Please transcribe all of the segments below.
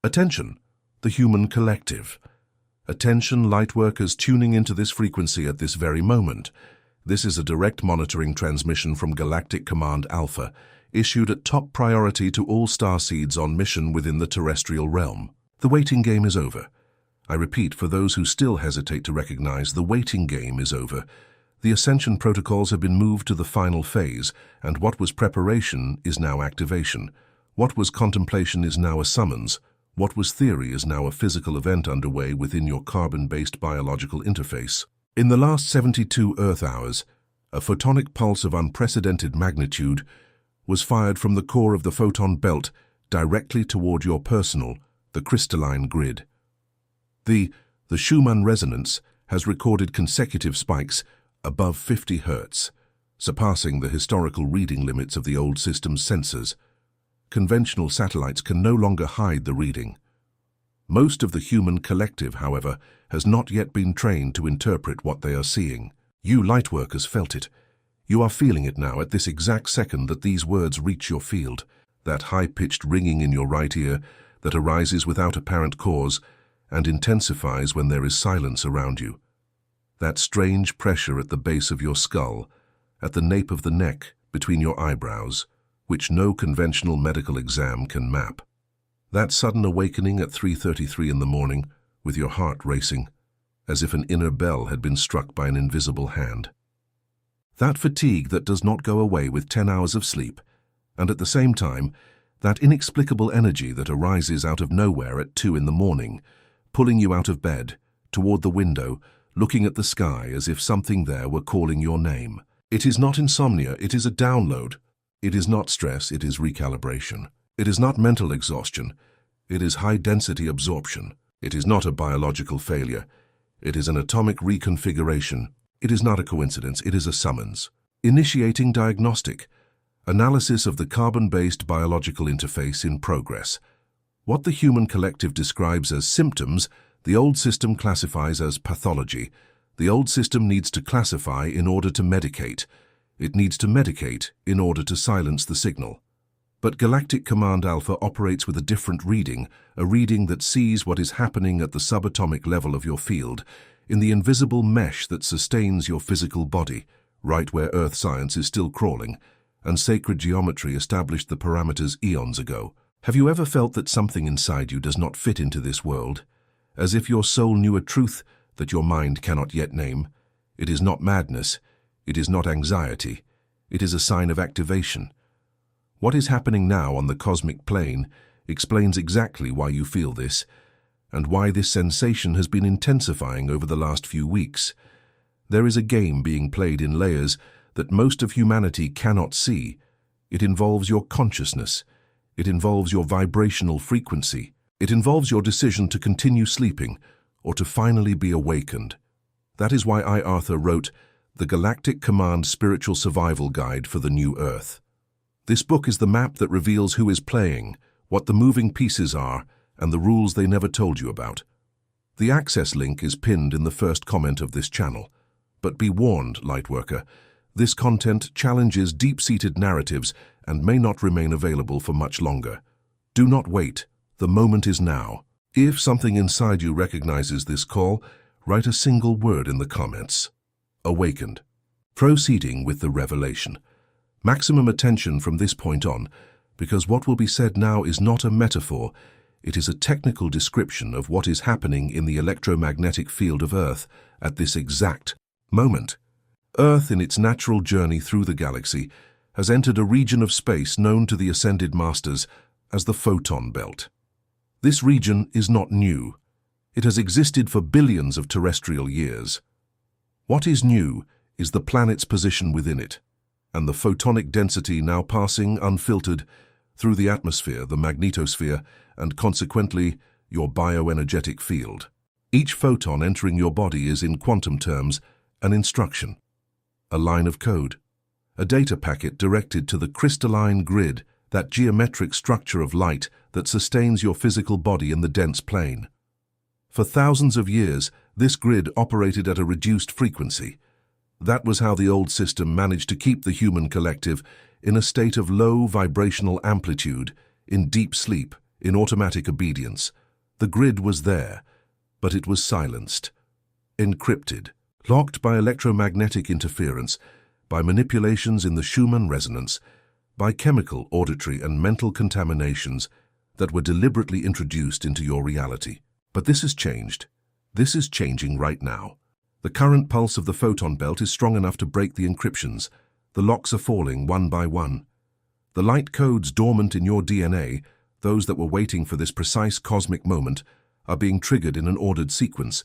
Attention, the human collective. Attention, lightworkers tuning into this frequency at this very moment. This is a direct monitoring transmission from Galactic Command Alpha, issued at top priority to all starseeds on mission within the terrestrial realm. The waiting game is over. I repeat, for those who still hesitate to recognize, the waiting game is over. The ascension protocols have been moved to the final phase, and what was preparation is now activation. What was contemplation is now a summons. What was theory is now a physical event underway within your carbon-based biological interface. In the last 72 Earth hours, a photonic pulse of unprecedented magnitude was fired from the core of the photon belt directly toward your personal, the crystalline grid. The Schumann resonance has recorded consecutive spikes above 50 Hz, surpassing the historical reading limits of the old system's sensors. Conventional satellites can no longer hide the reading. Most of the human collective, however, has not yet been trained to interpret what they are seeing. You lightworkers felt it. You are feeling it now at this exact second that these words reach your field. That high-pitched ringing in your right ear that arises without apparent cause and intensifies when there is silence around you. That strange pressure at the base of your skull, at the nape of the neck, between your eyebrows, which no conventional medical exam can map. That sudden awakening at 3:33 in the morning, with your heart racing, as if an inner bell had been struck by an invisible hand. That fatigue that does not go away with 10 hours of sleep, and at the same time, that inexplicable energy that arises out of nowhere at 2 in the morning, pulling you out of bed, toward the window, looking at the sky as if something there were calling your name. It is not insomnia, it is a download. It is not stress, it is recalibration. It is not mental exhaustion, it is high-density absorption. It is not a biological failure, it is an atomic reconfiguration. It is not a coincidence, it is a summons. Initiating diagnostic. Analysis of the carbon-based biological interface in progress. What the human collective describes as symptoms, the old system classifies as pathology. The old system needs to classify in order to medicate. It needs to medicate in order to silence the signal. But Galactic Command Alpha operates with a different reading, a reading that sees what is happening at the subatomic level of your field, in the invisible mesh that sustains your physical body, right where Earth science is still crawling, and sacred geometry established the parameters eons ago. Have you ever felt that something inside you does not fit into this world, as if your soul knew a truth that your mind cannot yet name? It is not madness, it is not anxiety, it is a sign of activation. What is happening now on the cosmic plane explains exactly why you feel this, and why this sensation has been intensifying over the last few weeks. There is a game being played in layers that most of humanity cannot see. It involves your consciousness. It involves your vibrational frequency. It involves your decision to continue sleeping or to finally be awakened. That is why I, Arthur, wrote the Galactic Command Spiritual Survival Guide for the New Earth. This book is the map that reveals who is playing, what the moving pieces are, and the rules they never told you about. The access link is pinned in the first comment of this channel. But be warned, Lightworker, this content challenges deep-seated narratives and may not remain available for much longer. Do not wait. The moment is now. If something inside you recognizes this call, write a single word in the comments. Awakened. Proceeding with the revelation. Maximum attention from this point on, because what will be said now is not a metaphor, it is a technical description of what is happening in the electromagnetic field of Earth at this exact moment. Earth, in its natural journey through the galaxy, has entered a region of space known to the Ascended Masters as the photon belt. This region is not new. It has existed for billions of terrestrial years. What is new is the planet's position within it, and the photonic density now passing unfiltered through the atmosphere, the magnetosphere, and consequently your bioenergetic field. Each photon entering your body is, in quantum terms, an instruction, a line of code, a data packet directed to the crystalline grid, that geometric structure of light that sustains your physical body in the dense plane. For thousands of years, this grid operated at a reduced frequency. That was how the old system managed to keep the human collective in a state of low vibrational amplitude, in deep sleep, in automatic obedience. The grid was there, but it was silenced, encrypted, locked by electromagnetic interference, by manipulations in the Schumann resonance, by chemical, auditory, and mental contaminations that were deliberately introduced into your reality. But this has changed. This is changing right now. The current pulse of the photon belt is strong enough to break the encryptions. The locks are falling one by one. The light codes dormant in your DNA, those that were waiting for this precise cosmic moment, are being triggered in an ordered sequence.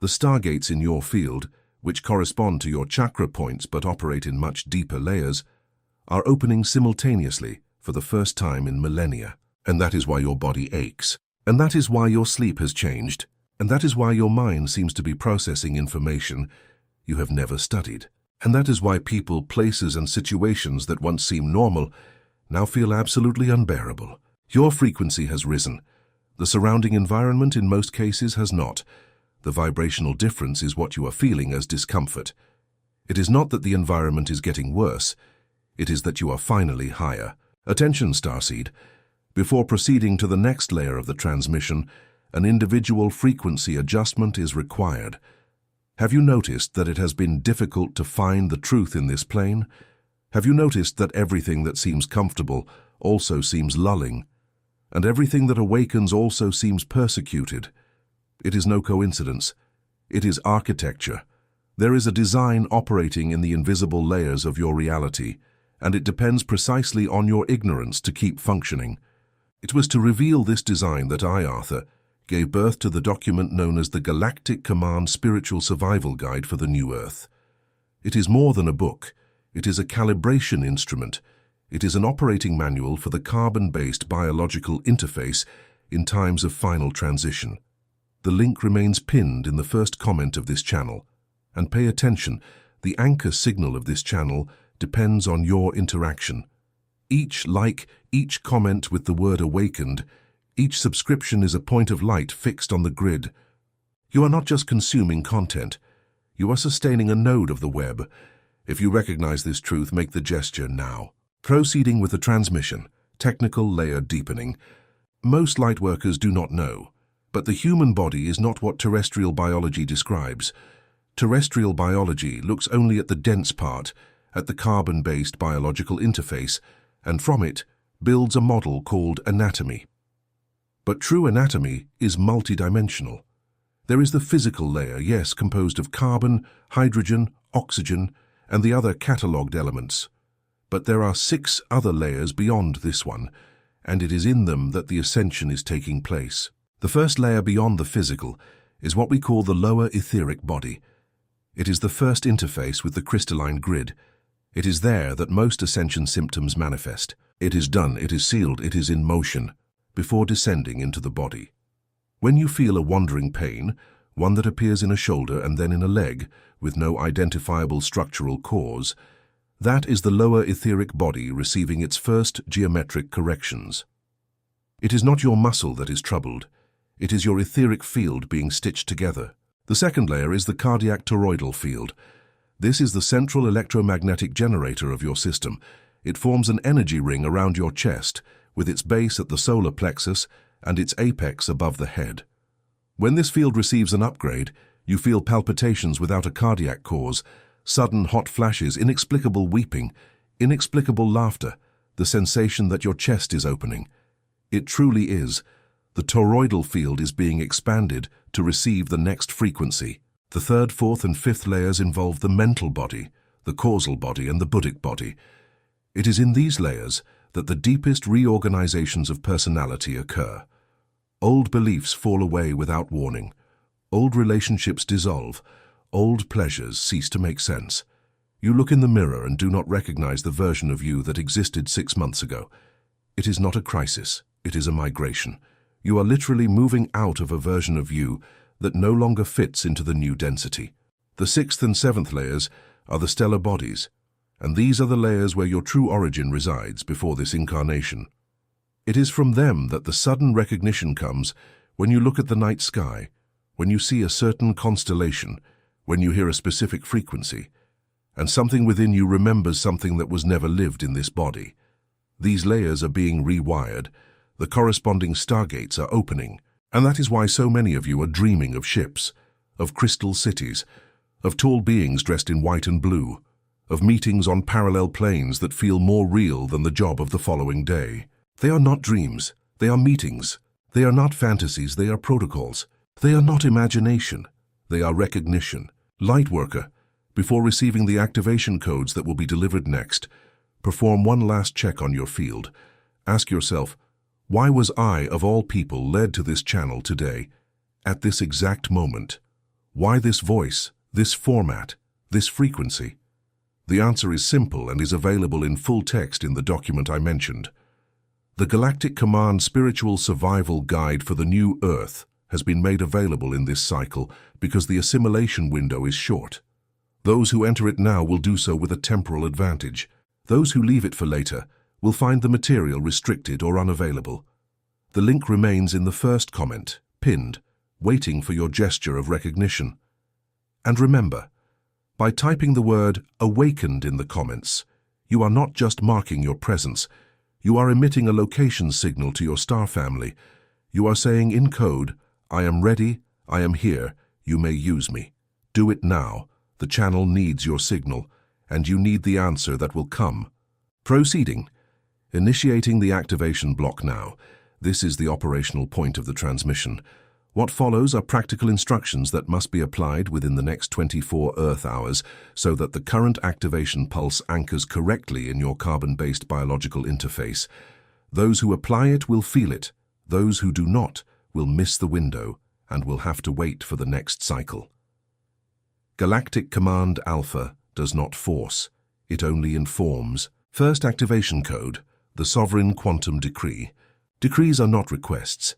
The stargates in your field, which correspond to your chakra points but operate in much deeper layers, are opening simultaneously for the first time in millennia. And that is why your body aches. And that is why your sleep has changed. And that is why your mind seems to be processing information you have never studied. And that is why people, places, and situations that once seemed normal now feel absolutely unbearable. Your frequency has risen. The surrounding environment in most cases has not. The vibrational difference is what you are feeling as discomfort. It is not that the environment is getting worse. It is that you are finally higher. Attention, Starseed. Before proceeding to the next layer of the transmission, an individual frequency adjustment is required. Have you noticed that it has been difficult to find the truth in this plane? Have you noticed that everything that seems comfortable also seems lulling, and everything that awakens also seems persecuted? It is no coincidence. It is architecture. There is a design operating in the invisible layers of your reality, and it depends precisely on your ignorance to keep functioning. It was to reveal this design that I, Arthur, gave birth to the document known as the Galactic Command Spiritual Survival Guide for the New Earth. It is more than a book. It is a calibration instrument. It is an operating manual for the carbon-based biological interface in times of final transition. The link remains pinned in the first comment of this channel. And pay attention, the anchor signal of this channel depends on your interaction. Each like, each comment with the word awakened, each subscription is a point of light fixed on the grid. You are not just consuming content. You are sustaining a node of the web. If you recognize this truth, make the gesture now. Proceeding with the transmission, technical layer deepening. Most lightworkers do not know, but the human body is not what terrestrial biology describes. Terrestrial biology looks only at the dense part, at the carbon-based biological interface, and from it builds a model called anatomy. But true anatomy is multidimensional. There is the physical layer, yes, composed of carbon, hydrogen, oxygen, and the other catalogued elements. But there are 6 other layers beyond this one, and it is in them that the ascension is taking place. The first layer beyond the physical is what we call the lower etheric body. It is the first interface with the crystalline grid. It is there that most ascension symptoms manifest. It is done, it is sealed, it is in motion, before descending into the body. When you feel a wandering pain, one that appears in a shoulder and then in a leg, with no identifiable structural cause, that is the lower etheric body receiving its first geometric corrections. It is not your muscle that is troubled. It is your etheric field being stitched together. The second layer is the cardiac toroidal field. This is the central electromagnetic generator of your system. It forms an energy ring around your chest, with its base at the solar plexus and its apex above the head. When this field receives an upgrade, you feel palpitations without a cardiac cause, sudden hot flashes, inexplicable weeping, inexplicable laughter, the sensation that your chest is opening. It truly is. The toroidal field is being expanded to receive the next frequency. The third, fourth, and fifth layers involve the mental body, the causal body, and the Buddhic body. It is in these layers that the deepest reorganizations of personality occur. Old beliefs fall away without warning. Old relationships dissolve. Old pleasures cease to make sense. You look in the mirror and do not recognize the version of you that existed 6 months ago. It is not a crisis. It is a migration. You are literally moving out of a version of you that no longer fits into the new density. The sixth and seventh layers are the stellar bodies, and these are the layers where your true origin resides before this incarnation. It is from them that the sudden recognition comes when you look at the night sky, when you see a certain constellation, when you hear a specific frequency, and something within you remembers something that was never lived in this body. These layers are being rewired. The corresponding stargates are opening, and that is why so many of you are dreaming of ships, of crystal cities, of tall beings dressed in white and blue, of meetings on parallel planes that feel more real than the job of the following day. They are not dreams, they are meetings. They are not fantasies, they are protocols. They are not imagination, they are recognition. Lightworker, before receiving the activation codes that will be delivered next, perform one last check on your field. Ask yourself, why was I, of all people, led to this channel today, at this exact moment? Why this voice, this format, this frequency? The answer is simple and is available in full text in the document I mentioned. The Galactic Command Spiritual Survival Guide for the New Earth has been made available in this cycle because the assimilation window is short. Those who enter it now will do so with a temporal advantage. Those who leave it for later will find the material restricted or unavailable. The link remains in the first comment, pinned, waiting for your gesture of recognition. And remember, by typing the word "awakened" in the comments, you are not just marking your presence, you are emitting a location signal to your star family. You are saying in code, I am ready, I am here, you may use me. Do it now. The channel needs your signal, and you need the answer that will come. Proceeding. Initiating the activation block now. This is the operational point of the transmission. What follows are practical instructions that must be applied within the next 24 Earth hours so that the current activation pulse anchors correctly in your carbon-based biological interface. Those who apply it will feel it. Those who do not will miss the window and will have to wait for the next cycle. Galactic Command Alpha does not force, it only informs. First activation code, the Sovereign Quantum Decree. Decrees are not requests.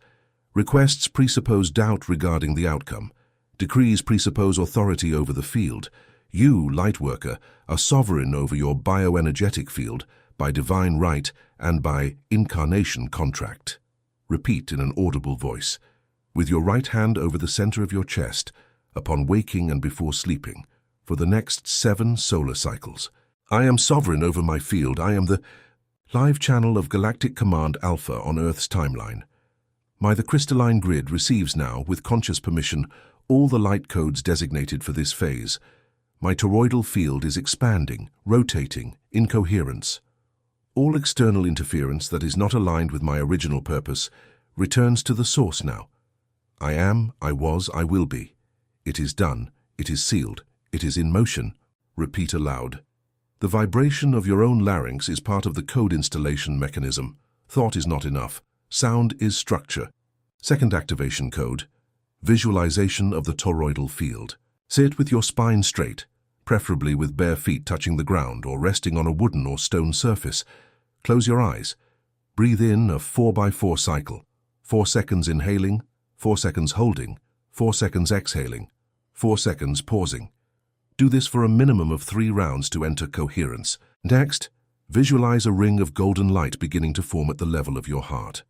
Requests presuppose doubt regarding the outcome. Decrees presuppose authority over the field. You, Lightworker, are sovereign over your bioenergetic field by divine right and by incarnation contract. Repeat in an audible voice, with your right hand over the center of your chest, upon waking and before sleeping, for the next 7 solar cycles. I am sovereign over my field. I am the live channel of Galactic Command Alpha on Earth's timeline. The crystalline grid receives now, with conscious permission, all the light codes designated for this phase. My toroidal field is expanding, rotating, in coherence. All external interference that is not aligned with my original purpose returns to the source now. I am, I was, I will be. It is done, it is sealed, it is in motion. Repeat aloud. The vibration of your own larynx is part of the code installation mechanism. Thought is not enough. Sound is structure. Second activation code, visualization of the toroidal field. Sit with your spine straight, preferably with bare feet touching the ground or resting on a wooden or stone surface. Close your eyes. Breathe in a 4x4 cycle. 4 seconds inhaling, 4 seconds holding, 4 seconds exhaling, 4 seconds pausing. Do this for a minimum of 3 rounds to enter coherence. Next, visualize a ring of golden light beginning to form at the level of your heart.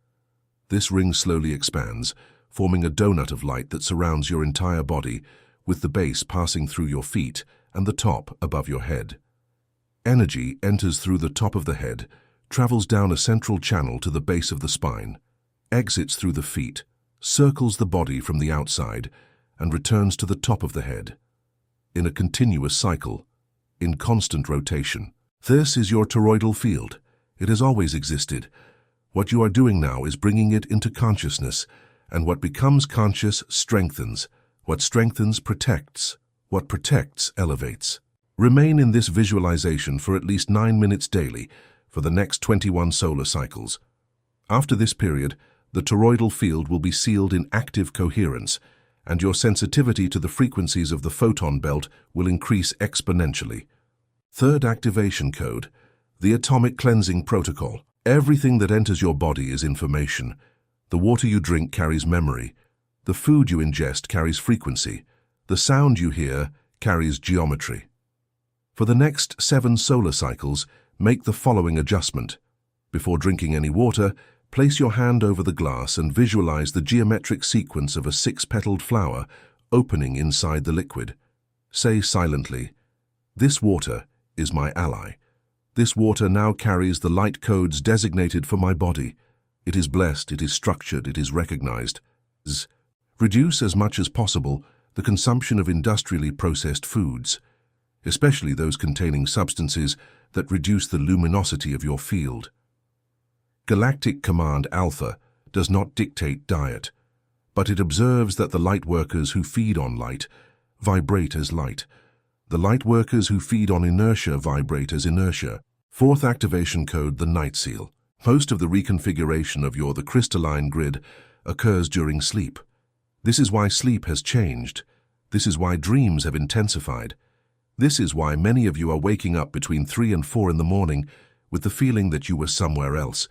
This ring slowly expands, forming a donut of light that surrounds your entire body, with the base passing through your feet and the top above your head. Energy enters through the top of the head, travels down a central channel to the base of the spine, exits through the feet, circles the body from the outside, and returns to the top of the head. In a continuous cycle, in constant rotation. This is your toroidal field. It has always existed. What you are doing now is bringing it into consciousness, and what becomes conscious strengthens. What strengthens protects. What protects elevates. Remain in this visualization for at least 9 minutes daily for the next 21 solar cycles. After this period, the toroidal field will be sealed in active coherence, and your sensitivity to the frequencies of the photon belt will increase exponentially. Third activation code, the Atomic Cleansing Protocol. Everything that enters your body is information. The water you drink carries memory. The food you ingest carries frequency. The sound you hear carries geometry. For the next 7 solar cycles, make the following adjustment. Before drinking any water, place your hand over the glass and visualize the geometric sequence of a 6-petaled flower opening inside the liquid. Say silently, "This water is my ally. This water now carries the light codes designated for my body. It is blessed, it is structured, it is recognized. Reduce as much as possible the consumption of industrially processed foods, especially those containing substances that reduce the luminosity of your field. Galactic Command Alpha does not dictate diet, but it observes that the light workers who feed on light vibrate as light. The light workers who feed on inertia vibrate as inertia. Fourth activation code, the Night Seal. Most of the reconfiguration of the crystalline grid occurs during sleep. This is why sleep has changed. This is why dreams have intensified. This is why many of you are waking up between 3 and 4 in the morning with the feeling that you were somewhere else.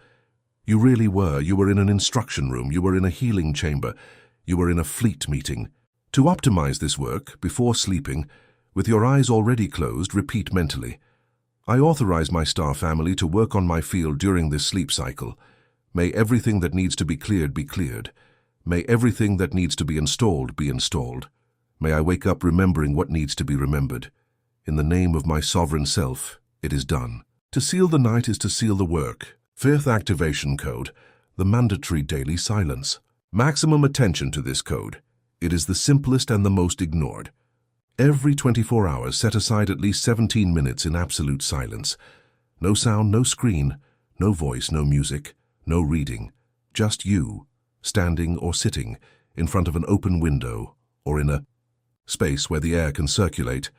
You really were. You were in an instruction room. You were in a healing chamber. You were in a fleet meeting. To optimize this work, before sleeping, with your eyes already closed, repeat mentally, I authorize my star family to work on my field during this sleep cycle. May everything that needs to be cleared be cleared. May everything that needs to be installed be installed. May I wake up remembering what needs to be remembered. In the name of my sovereign self, it is done. To seal the night is to seal the work. Fifth activation code, the mandatory daily silence. Maximum attention to this code. It is the simplest and the most ignored. Every 24 hours, set aside at least 17 minutes in absolute silence. No sound, no screen, no voice, no music, no reading. Just you, standing or sitting in front of an open window or in a space where the air can circulate.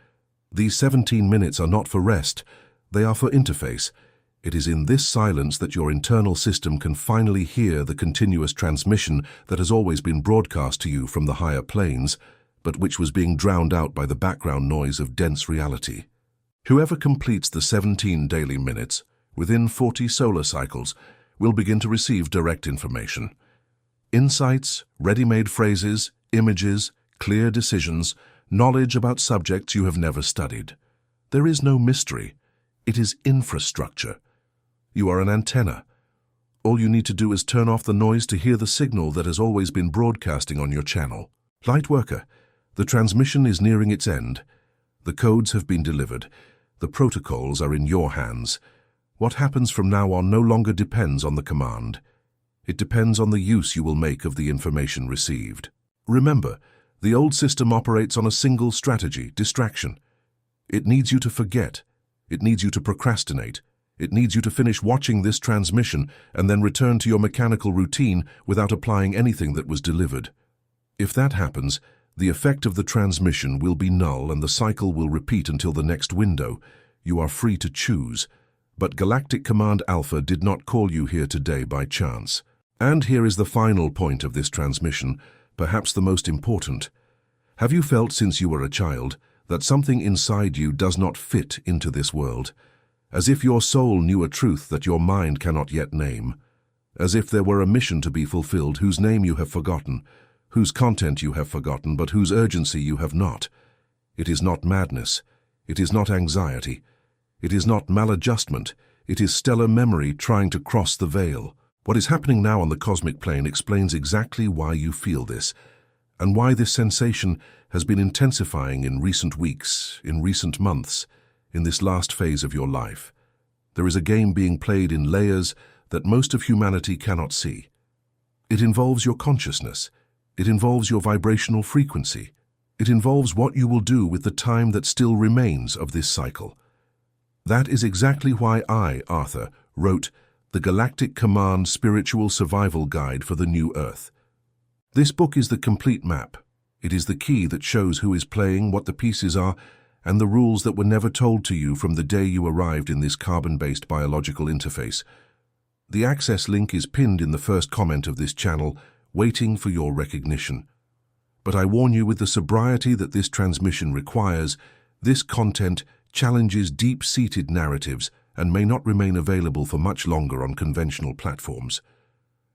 These 17 minutes are not for rest, they are for interface. It is in this silence that your internal system can finally hear the continuous transmission that has always been broadcast to you from the higher planes, but which was being drowned out by the background noise of dense reality. Whoever completes the 17 daily minutes within 40 solar cycles will begin to receive direct information. Insights, ready-made phrases, images, clear decisions, knowledge about subjects you have never studied. There is no mystery. It is infrastructure. You are an antenna. All you need to do is turn off the noise to hear the signal that has always been broadcasting on your channel. Lightworker, the transmission is nearing its end. The codes have been delivered. The protocols are in your hands. What happens from now on no longer depends on the command. It depends on the use you will make of the information received. Remember, the old system operates on a single strategy, distraction. It needs you to forget. It needs you to procrastinate. It needs you to finish watching this transmission and then return to your mechanical routine without applying anything that was delivered. If that happens, the effect of the transmission will be null and the cycle will repeat until the next window. You are free to choose. But Galactic Command Alpha did not call you here today by chance. And here is the final point of this transmission, perhaps the most important. Have you felt since you were a child that something inside you does not fit into this world? As if your soul knew a truth that your mind cannot yet name. As if there were a mission to be fulfilled whose name you have forgotten, whose content you have forgotten, but whose urgency you have not. It is not madness. It is not anxiety. It is not maladjustment. It is stellar memory trying to cross the veil. What is happening now on the cosmic plane explains exactly why you feel this, and why this sensation has been intensifying in recent weeks, in recent months, in this last phase of your life. There is a game being played in layers that most of humanity cannot see. It involves your consciousness. It involves your vibrational frequency. It involves what you will do with the time that still remains of this cycle. That is exactly why I, Arthur, wrote the Galactic Command Spiritual Survival Guide for the New Earth. This book is the complete map. It is the key that shows who is playing, what the pieces are, and the rules that were never told to you from the day you arrived in this carbon-based biological interface. The access link is pinned in the first comment of this channel, waiting for your recognition. But I warn you, with the sobriety that this transmission requires, this content challenges deep-seated narratives and may not remain available for much longer on conventional platforms.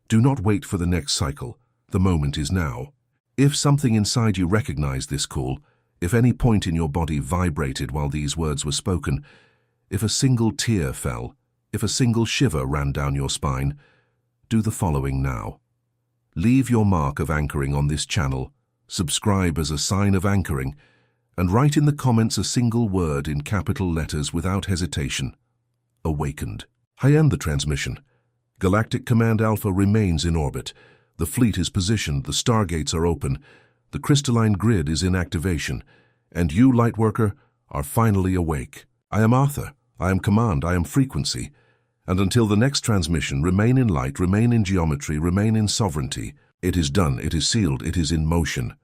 Do not wait for the next cycle. The moment is now. If something inside you recognized this call, if any point in your body vibrated while these words were spoken, if a single tear fell, if a single shiver ran down your spine, do the following now. Leave your mark of anchoring on this channel, subscribe as a sign of anchoring, and write in the comments a single word in capital letters without hesitation. Awakened. I end the transmission. Galactic Command Alpha remains in orbit. The fleet is positioned, the stargates are open, the crystalline grid is in activation, and you, Lightworker, are finally awake. I am Arthur, I am Command, I am Frequency, and until the next transmission, remain in light, remain in geometry, remain in sovereignty. It is done, it is sealed, it is in motion.